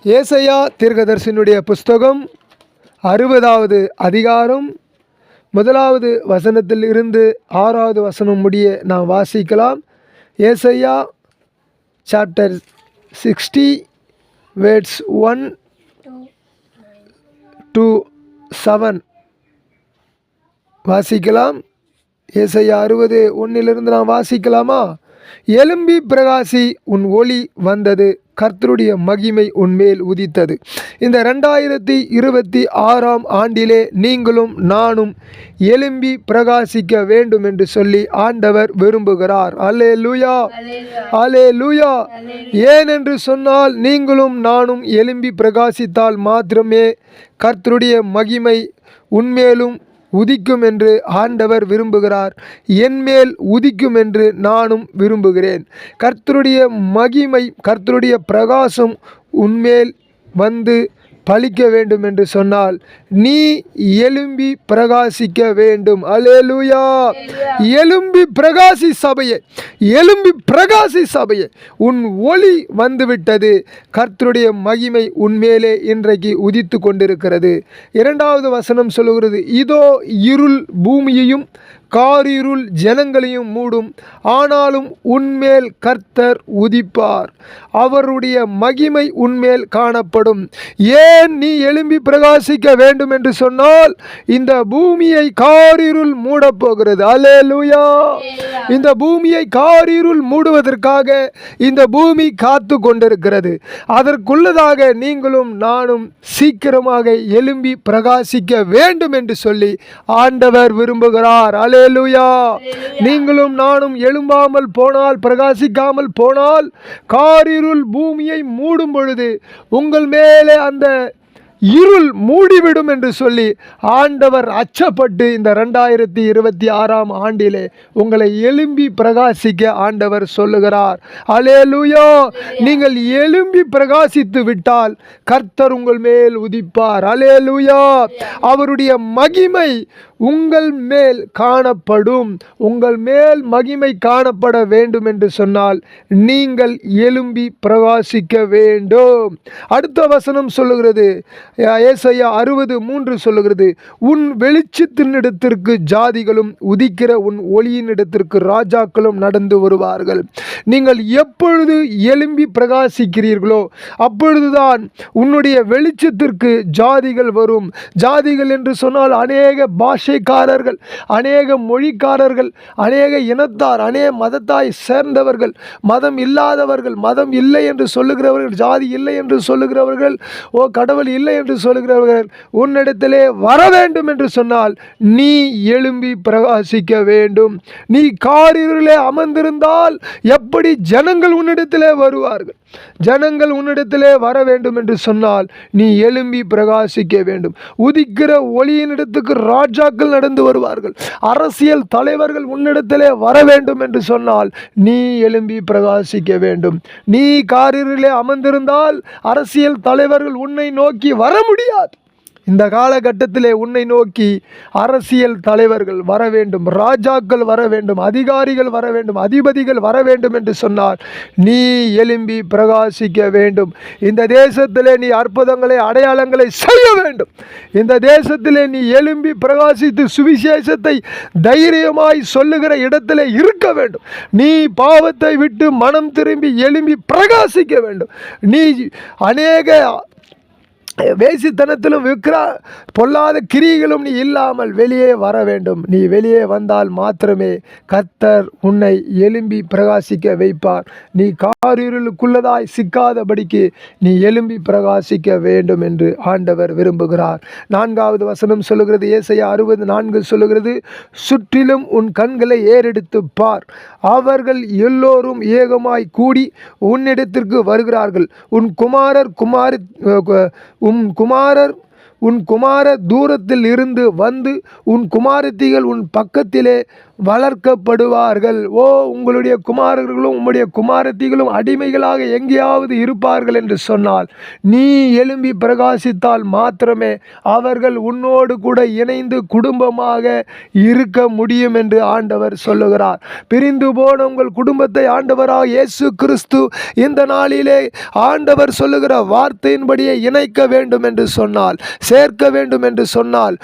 ஏசாயா தீர்க்கதரிசியினுடைய புஸ்தகம் 60வது அதிகாரம் 1வது வசனத்தில் இருந்து 6வது வசனம் முடிய நாம் வாசிக்கலாம். ஏசாயா சாப்டர் 60 வேர்ட்ஸ் 1 to 7 வாசிக்கலாம். ஏசாயா 60:1 நாம் வாசிக்கலாமா? எழும்பி பிரகாசி, உன் ஒளி வந்தது, கர்த்தருடைய மகிமை உன்மேல் உதித்தது. இந்த 2026 ஆண்டிலே நீங்களும் நானும் எழும்பி பிரகாசிக்க வேண்டும் என்று சொல்லி ஆண்டவர் விரும்புகிறார். அல்லேலூயா, அல்லேலூயா. ஏனென்று சொன்னால், நீங்களும் நானும் எழும்பி பிரகாசித்தால் மாத்திரமே கர்த்தருடைய மகிமை உன்மேலும் உதிக்கும் என்று ஆண்டவர் விரும்புகிறார். என்மேல் உதிக்கும் என்று நானும் விரும்புகிறேன். கர்த்தருடைய மகிமை, கர்த்தருடைய பிரகாசம் உன்மேல் வந்து பலிக்க வேண்டும் என்று சொன்னால் நீ எழும்பி பிரகாசிக்க வேண்டும். அல்லேலூயா. எழும்பி பிரகாசி சபையே, எழும்பி பிரகாசி சபையே, உன் ஒளி வந்துவிட்டது. கர்த்தருடைய மகிமை உன்மேலே இன்றைக்கு உதித்து கொண்டிருக்கிறது. 2வது வசனம் சொல்லுகிறது, இதோ இருள் பூமியையும் காரிருள் ஜனங்களையும் மூடும், ஆனாலும் உன்மேல் கர்த்தர் உதிப்பார், அவருடைய மகிமை உன்மேல் காணப்படும். ஏன் நீ எழும்பி பிரகாசிக்க வேண்டும் என்று சொன்னால், இந்த பூமியை காரிருள் மூடப்போகிறது. அல்லேலூயா. இந்த பூமியை காரிருள் மூடுவதற்காக இந்த பூமி காத்து கொண்டிருக்கிறது. அதற்குள்ளதாக நீங்களும் நானும் சீக்கிரமாக எழும்பி பிரகாசிக்க வேண்டும் என்று சொல்லி ஆண்டவர் விரும்புகிறார். அல்லேலூயா. நீங்களும் நானும் எழும்பாமல் போனால், பிரகாசிக்காமல் போனால், காரிருள் பூமியை மூடும் பொழுது உங்கள் மேலே அந்த இருள் மூடிவிடும் என்று சொல்லி ஆண்டவர் அச்சப்பட்டு இந்த 2026 ஆண்டிலே உங்களை எழும்பி பிரகாசிக்க ஆண்டவர் சொல்லுகிறார். அல்லேலூயா. நீங்கள் எழும்பி பிரகாசித்து விட்டால் கர்த்தர் உங்கள் மேல் உதிப்பார். அல்லேலூயா. அவருடைய மகிமை உங்கள் மேல் காணப்படும். உங்கள் மேல் மகிமை காணப்பட வேண்டும் என்று சொன்னால் நீங்கள் எழும்பி பிரகாசிக்க வேண்டும். அடுத்த வசனம் சொல்லுகிறது, ஏசாயா 60:3 சொல்லுகிறது, உன் வெளிச்சத்தினிடத்திற்கு ஜாதிகளும் உதிக்கிற உன் ஒளியினிடத்திற்கு ராஜாக்களும் நடந்து வருவார்கள். நீங்கள் எப்பொழுது எழும்பி பிரகாசிக்கிறீர்களோ அப்பொழுதுதான் உன்னுடைய வெளிச்சத்திற்கு ஜாதிகள் வரும். ஜாதிகள் என்று சொன்னால் அநேக பாஷைக்காரர்கள், அநேக மொழிக்காரர்கள், அநேக இனத்தார், அநேக மதத்தாய் சேர்ந்தவர்கள், மதம் இல்லாதவர்கள், மதம் இல்லை என்று சொல்லுகிறவர்கள், ஜாதி இல்லை என்று சொல்லுகிறவர்கள், கடவுள் இல்லை என்று சொல்லுகிறவர்கள் உன்னிடத்திலே வர வேண்டும் என்று சொன்னால் நீ எழும்பி பிரகாசிக்க வேண்டும். நீ காரிருளிலே அமர்ந்திருந்தால் எப்படி ஜனங்கள் உன்னிடத்திலே வருவார்கள்? ஜனங்கள் உன்னிடத்திலே வர வேண்டும் என்று சொன்னால் நீ எழும்பி பிரகாசிக்க வேண்டும். உதிக்கிற ஒளியினிடத்துக்கு ராஜாக்கள் நடந்து வருவார்கள். அரசியல் தலைவர்கள் உன்னிடத்திலே வர வேண்டும் என்று சொன்னால் நீ எழும்பி பிரகாசிக்க வேண்டும். நீ காரிருளிலே அமர்ந்திருந்தால் அரசியல் தலைவர்கள் உன்னை நோக்கி வர முடியாது. இந்த காலகட்டத்திலே உன்னை நோக்கி அரசியல் தலைவர்கள் வர வேண்டும், ராஜாக்கள் வர வேண்டும், அதிகாரிகள் வர வேண்டும், அதிபதிகள் வர வேண்டும் என்று சொன்னால் நீ எழும்பி பிரகாசிக்க வேண்டும். இந்த தேசத்திலே நீ அற்புதங்களை, அடையாளங்களை செய்ய வேண்டும். இந்த தேசத்திலே நீ எழும்பி பிரகாசித்து சுவிசேஷத்தை தைரியமாய் சொல்லுகிற இடத்திலே இருக்க வேண்டும். நீ பாவத்தை விட்டு மனம் திரும்பி எழும்பி பிரகாசிக்க வேண்டும். நீ அநேக வேசித்தனத்திலும் பொல்லாத கிரிகளும் நீ இல்லாமல் வெளியே வர வேண்டும். நீ வெளியே வந்தால் மாத்திரமே கர்த்தர் உன்னை எழும்பி பிரகாசிக்க வைப்பார். நீ காரிருளுக்குள்ளதாய் சிக்காதபடிக்கு நீ எழும்பி பிரகாசிக்க வேண்டும் என்று ஆண்டவர் விரும்புகிறார். 4வது வசனம் சொல்லுகிறது, ஏசாயா 60:4 சொல்லுகிறது, சுற்றிலும் உன் கண்களை ஏறெடுத்து பார், அவர்கள் எல்லோரும் ஏகமாய் கூடி உன்னிடத்திற்கு வருகிறார்கள். உன் குமாரர் தூரத்தில் இருந்து வந்து உன் குமாரத்திகள் உன் பக்கத்திலே வளர்க்கப்படுவார்கள். உங்களுடைய குமாரர்களும் உம்முடைய குமாரத்திகளும் அடிமைகளாக எங்கேயாவது இருப்பார்கள் என்று சொன்னால், நீ எழும்பி பிரகாசித்தால் மாத்திரமே அவர்கள் உன்னோடு கூட இணைந்து குடும்பமாக இருக்க முடியும் என்று ஆண்டவர் சொல்லுகிறார். பிரிந்து போன உங்கள் குடும்பத்தை ஆண்டவராக இயேசு கிறிஸ்து இந்த நாளிலே ஆண்டவர் சொல்லுகிற வார்த்தையின்படியே இணைக்க வேண்டும் என்று சொன்னால், சேர்க்க வேண்டும் என்று சொன்னால்,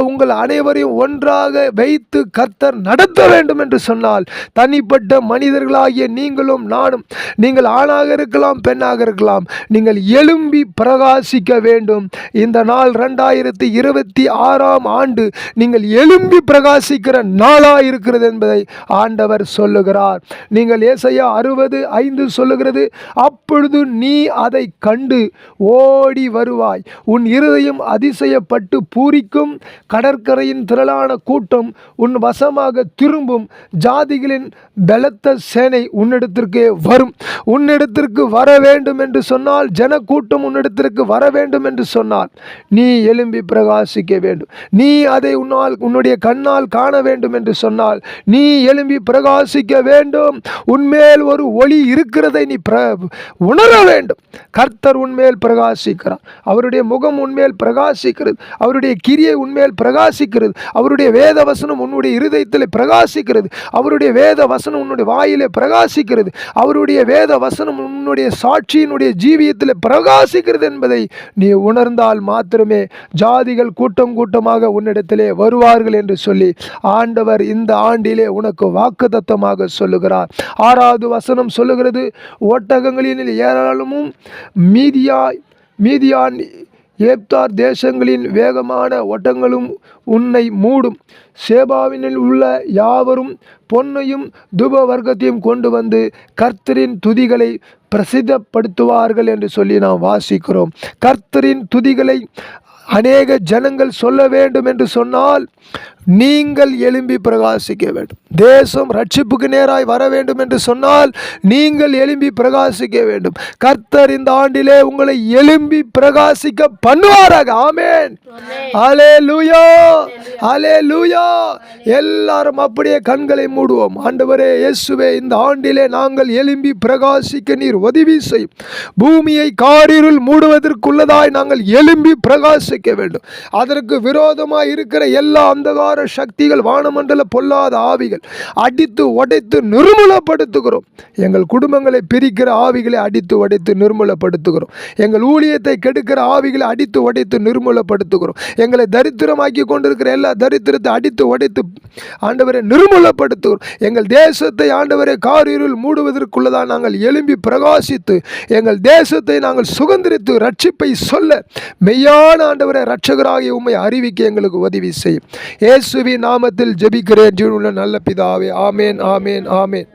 உங்கள் அனைவரையும் ஒன்றாக வைத்து கர்த்தர் நடத்த வேண்டும் என்று சொன்னால், தனிப்பட்ட மனிதர்களாகிய நீங்களும் நானும், நீங்கள் ஆணாக இருக்கலாம் பெண்ணாக இருக்கலாம், நீங்கள் எழும்பி பிரகாசிக்க வேண்டும். இந்த நாள் 2026ஆம் ஆண்டு நீங்கள் எழும்பி பிரகாசிக்கிற நாளாக இருக்கிறது என்பதை ஆண்டவர் சொல்லுகிறார். நீங்கள் ஏசாயா 60:5 சொல்லுகிறது, அப்பொழுது நீ அதை கண்டு ஓடி வருவாய், உன் இருதயம் அதிசயப்பட்டு பூரிக்கும், கடற்கரையின் திரளான கூட்டம் உன் வசமாக திரும்பும், ஜாதிகளின் பலத்த சேனை உன்னிடத்திற்கே வரும். உன்னிடத்திற்கு வர வேண்டும் என்று சொன்னால், ஜனக்கூட்டம் உன்னிடத்திற்கு வர வேண்டும் என்று சொன்னால், நீ எழும்பி பிரகாசிக்க வேண்டும். நீ அதை உன்னுடைய கண்ணால் காண வேண்டும் என்று சொன்னால், நீ எழும்பி பிரகாசிக்க வேண்டும். உன்மேல் ஒரு ஒளி இருக்கிறதை நீ உணர வேண்டும். கர்த்தர் உன்மேல் பிரகாசிக்கிறார். அவருடைய முகம் உன்மேல் பிரகாசிக்கிறது. அவருடைய கிரியை உன்மேல் பிரகாசிக்கிறது. அவருடைய வேத வசனம் உன்னுடைய இருதயத்தில் பிரகாசிக்கிறது. அவருடைய வேத வசனம் உன்னுடைய வாயிலே பிரகாசிக்கிறது. அவருடைய வேத வசனம் உன்னுடைய சாட்சியினுடைய ஜீவியத்தில் பிரகாசிக்கிறது என்பதை நீ உணர்ந்தால் மாத்திரமே ஜாதிகள் கூட்டம் கூட்டமாக உன்னிடத்திலே வருவார்கள் என்று சொல்லி ஆண்டவர் இந்த ஆண்டிலே உனக்கு வாக்குத்தத்தமாக சொல்லுகிறார். 6வது வசனம் சொல்லுகிறது, ஒட்டகங்களின் ஏராளமும் மீதியான் ஏப்தார் தேசங்களின் வேகமான ஒட்டங்களும் உன்னை மூடும். சேபாவினில் உள்ள யாவரும் பொன்னையும் தூப வர்க்கத்தையும் கொண்டு வந்து கர்த்தரின் துதிகளை பிரசித்தப்படுத்துவார்கள் என்று சொல்லி நாம் வாசிக்கிறோம். கர்த்தரின் துதிகளை அநேக ஜனங்கள் சொல்ல வேண்டும் என்று சொன்னால், நீங்கள் எழும்பி பிரகாசிக்க வேண்டும். தேசம் ரட்சிப்புக்கு நேராய் வர வேண்டும் என்று சொன்னால், நீங்கள் எழும்பி பிரகாசிக்க வேண்டும். கர்த்தர் இந்த ஆண்டிலே உங்களை எழும்பி பிரகாசிக்க பண்ணுவாராக. ஆமென். அல்லேலூயா, அல்லேலூயா. எல்லாரும் அப்படியே கண்களை மூடுவோம். ஆண்டவரே இயேசுவே, இந்த ஆண்டிலே நாங்கள் எழும்பி பிரகாசிக்க நீர் உதவி செய்யும். பூமியை காரிருள் மூடுவதற்குள்ளதாய் நாங்கள் எழும்பி பிரகாசிக்க வேண்டும். அதற்கு விரோதமாய் இருக்கிற எல்லா அந்தகார சக்திகள், வானமண்டல பொல்லாத ஆவிகள் அடித்து உடைத்து நிர்மூலப்படுத்துகிறோம். எங்கள் குடும்பங்களை பிரிக்கிற ஆவிகளை அடித்து உடைத்து நிர்மூலப்படுத்துகிறோம். எங்கள் ஊழியத்தை கெடுக்கிற ஆவிகளை அடித்து உடைத்து நிர்மூலப்படுத்துகிறோம். எங்களை தரித்திரமாக்கி கொண்டிருக்கிற எல்லா தரித்திரத்தை அடித்து உடைத்து ஆண்டவரை நிர்மூலப்படுத்துகிறோம். எங்கள் தேசத்தை ஆண்டவரை காரிருள் மூடுவதற்குள்ளதான் நாங்கள் எழும்பி பிரகாசித்து எங்கள் தேசத்தை நாங்கள் சுதந்திரித்து ரட்சிப்பை சொல்ல மெய்யான ஆண்டவரை இரட்சகராகிய உம்மை அறிவிக்க எங்களுக்கு உதவி செய்யும். இயேசுவின் நாமத்தில் ஜெபிக்கிறேன் ஜீவனுள்ள நல்ல பிதாவே. ஆமேன், ஆமேன், ஆமேன்.